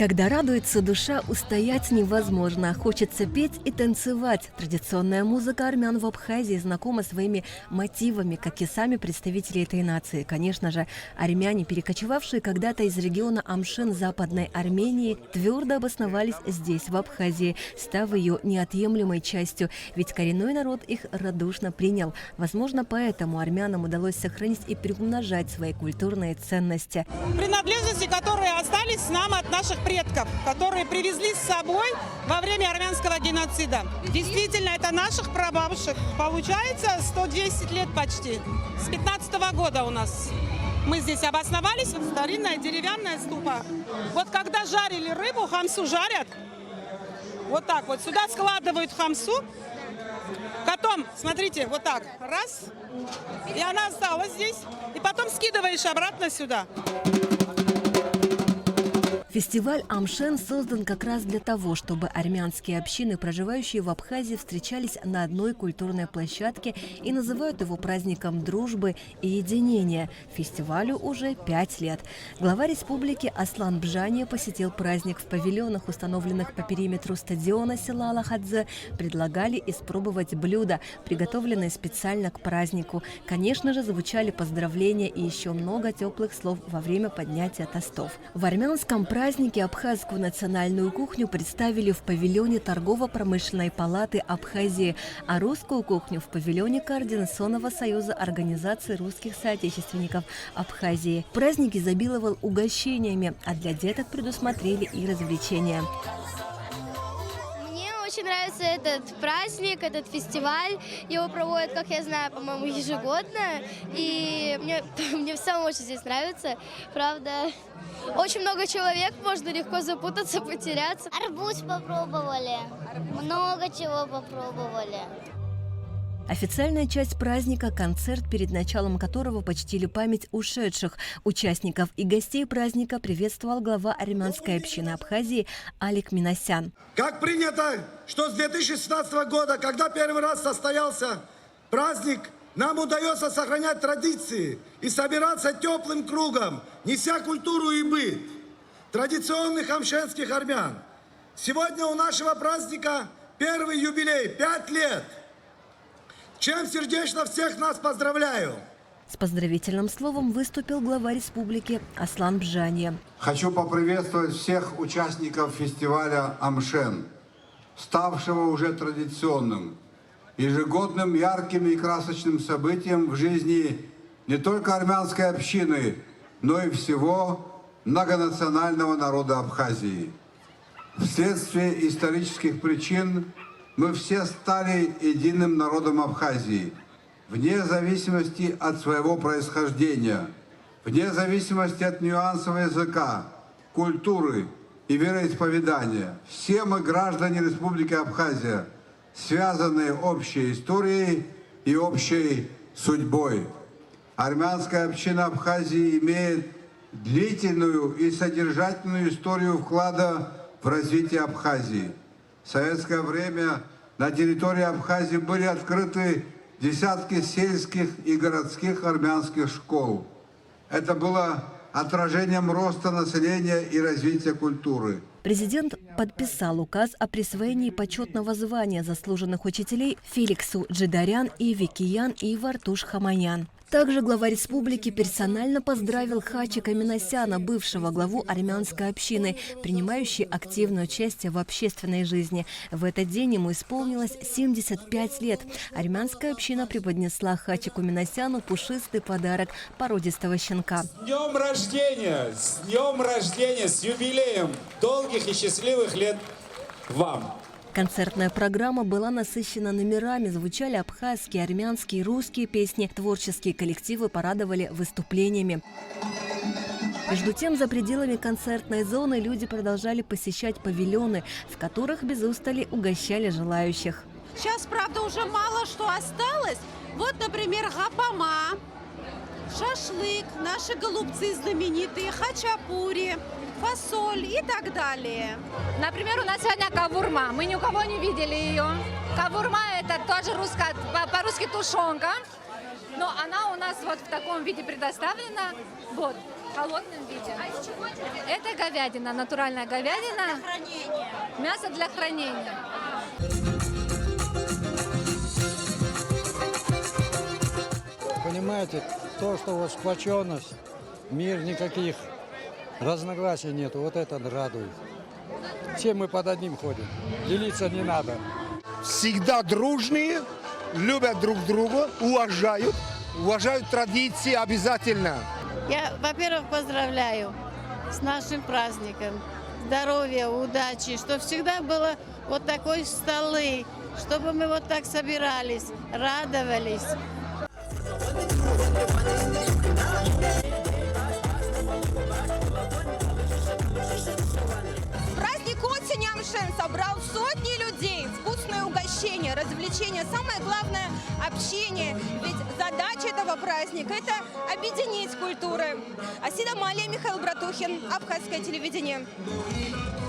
Когда радуется душа, устоять невозможно. Хочется петь и танцевать. Традиционная музыка армян в Абхазии знакома своими мотивами, как и сами представители этой нации. Конечно же, армяне, перекочевавшие когда-то из региона Амшен Западной Армении, твердо обосновались здесь, в Абхазии, став ее неотъемлемой частью. Ведь коренной народ их радушно принял. Возможно, поэтому армянам удалось сохранить и приумножать свои культурные ценности. Принадлежности, которые остались с нами от наших предков, которые привезли с собой во время армянского геноцида. Действительно, это наших прабабушек. Получается 110 лет почти. С 15-го года у нас. Мы здесь обосновались. Старинная деревянная ступа. Вот когда жарили рыбу, хамсу жарят. Вот так вот. Сюда складывают хамсу. Потом, смотрите, вот так. Раз. И она осталась здесь. И потом скидываешь обратно сюда. Фестиваль Амшен создан как раз для того, чтобы армянские общины, проживающие в Абхазии, встречались на одной культурной площадке и называют его праздником дружбы и единения. Фестивалю уже 5 лет. Глава республики Аслан Бжания посетил праздник в павильонах, установленных по периметру стадиона села Алахадзе. Предлагали испробовать блюда, приготовленные специально к празднику. Конечно же, звучали поздравления и еще много теплых слов во время поднятия тостов. В армянском празднике абхазскую национальную кухню представили в павильоне Торгово-промышленной палаты Абхазии, а русскую кухню в павильоне Координационного союза организаций русских соотечественников Абхазии. Праздник изобиловал угощениями, а для деток предусмотрели и развлечения. Очень нравится этот праздник, этот фестиваль. Его проводят, как я знаю, по-моему, ежегодно. И мне в самом очень здесь нравится. Правда, очень много человек, можно легко запутаться, потеряться. Арбуз попробовали. Много чего попробовали. Официальная часть праздника – концерт, перед началом которого почтили память ушедших. Участников и гостей праздника приветствовал глава армянской общины Абхазии Алик Минасян. Как принято, что с 2016 года, когда первый раз состоялся праздник, нам удается сохранять традиции и собираться теплым кругом, неся культуру и быт традиционных амшенских армян. Сегодня у нашего праздника первый юбилей – 5 лет. Чем сердечно всех нас поздравляю! С поздравительным словом выступил глава республики Аслан Бжания. Хочу поприветствовать всех участников фестиваля Амшен, ставшего уже традиционным, ежегодным ярким и красочным событием в жизни не только армянской общины, но и всего многонационального народа Абхазии. Вследствие исторических причин мы все стали единым народом Абхазии, вне зависимости от своего происхождения, вне зависимости от нюансов языка, культуры и вероисповедания. Все мы граждане Республики Абхазия, связанные общей историей и общей судьбой. Армянская община Абхазии имеет длительную и содержательную историю вклада в развитие Абхазии. В советское время на территории Абхазии были открыты десятки сельских и городских армянских школ. Это было отражением роста населения и развития культуры. Президент подписал указ о присвоении почетного звания заслуженных учителей Феликсу Джидарян и Викиян и Вартуш Хаманян. Также глава республики персонально поздравил Хачика Минасяна, бывшего главу армянской общины, принимающей активное участие в общественной жизни. В этот день ему исполнилось 75 лет. Армянская община преподнесла Хачику Минасяну пушистый подарок породистого щенка. С днем рождения! С днем рождения! С юбилеем! Долгих и счастливых лет вам! Концертная программа была насыщена номерами, звучали абхазские, армянские, русские песни. Творческие коллективы порадовали выступлениями. Между тем, за пределами концертной зоны люди продолжали посещать павильоны, в которых без устали угощали желающих. Сейчас, правда, уже мало что осталось. Вот, например, гапама, шашлык, наши голубцы знаменитые, хачапури, фасоль и так далее. Например, у нас сегодня кавурма. Мы ни у кого не видели ее. Кавурма – это тоже по-русски тушенка. Но она у нас вот в таком виде предоставлена, вот, в холодном виде. Это говядина, натуральная говядина. Мясо для хранения. Понимаете, то, что вот сплоченность, мир, никаких разногласий нету, вот это радует. Все мы под одним ходим, делиться не надо. Всегда дружные, любят друг друга, уважают традиции обязательно. Я, во-первых, поздравляю с нашим праздником. Здоровья, удачи, чтобы всегда было вот такой столы, чтобы мы вот так собирались, радовались. Праздник осени Амшен собрал сотни людей, вкусные угощения, развлечения, самое главное – общение. Ведь задача этого праздника – это объединить культуры. Асида Малия, Михаил Братухин, Абхазское телевидение.